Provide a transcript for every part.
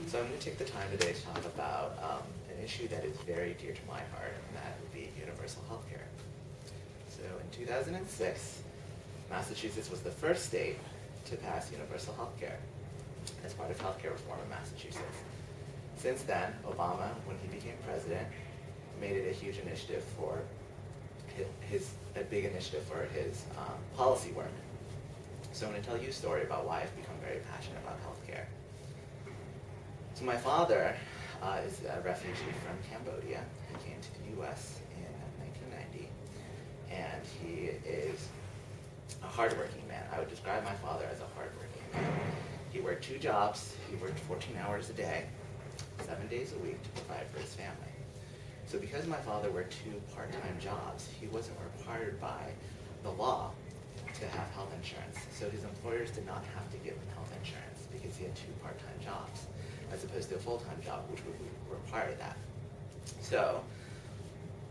So I'm going to take the time today to talk about an issue that is very dear to my heart, and that would be universal health care. So in 2006, Massachusetts was the first state to pass universal health care as part of healthcare reform in Massachusetts. Since then, Obama, when he became president, made it a huge initiative for a big initiative for his policy work. So I'm going to tell you a story about why I've become very passionate about healthcare. So my father is a refugee from Cambodia. He came to the U.S. in 1990, and he is a hardworking man. I would describe my father as a hardworking man. He worked 2 jobs. He worked 14 hours a day, 7 days a week to provide for his family. So because my father worked 2 part-time jobs, he wasn't required by the law to have health insurance. So his employers did not have to give him health insurance because he had 2 part-time jobs, as opposed to a full-time job, which would require that. So,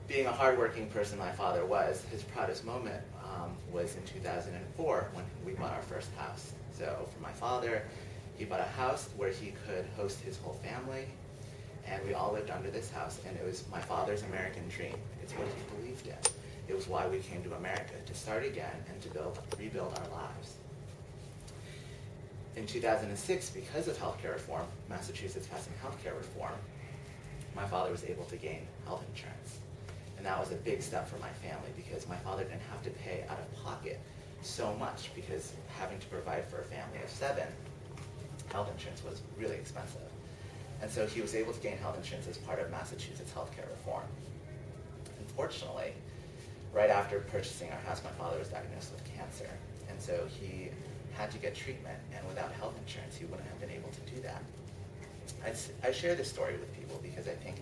being a hardworking person my father was, his proudest moment was in 2004 when we bought our first house. So for my father, he bought a house where he could host his whole family, and we all lived under this house, and it was my father's American dream. It's what he believed in. It was why we came to America, to start again and to rebuild our lives. In 2006, because of healthcare reform, Massachusetts passing healthcare reform, my father was able to gain health insurance. And that was a big step for my family because my father didn't have to pay out of pocket so much, because having to provide for a family of 7, health insurance was really expensive. And so he was able to gain health insurance as part of Massachusetts healthcare reform. Unfortunately, right after purchasing our house, my father was diagnosed with cancer. And so he had to get treatment, and without health insurance, he wouldn't have been able to do that. I share this story with people because I think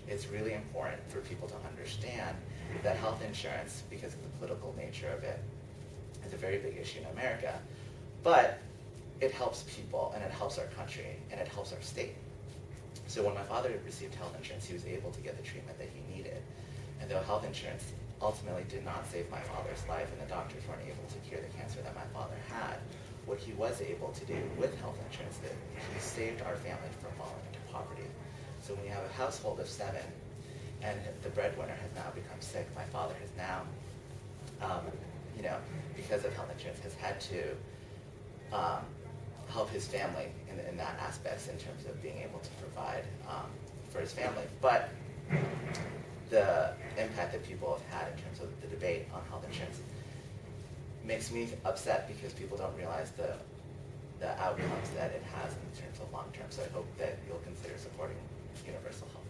it's really important for people to understand that health insurance, because of the political nature of it, is a very big issue in America, but it helps people, and it helps our country, and it helps our state. So when my father received health insurance, he was able to get the treatment that he needed. And though health insurance ultimately did not save my father's life, and the doctors weren't able to cure the cancer that my father had, what he was able to do with health insurance, that he saved our family from falling into poverty. So when you have a household of 7, and the breadwinner has now become sick, my father has now, because of health insurance, has had to help his family in that aspect, in terms of being able to provide for his family. But the impact that people have had in terms of the debate on health insurance makes me upset, because people don't realize the outcomes that it has in terms of long term. So I hope that you'll consider supporting universal health.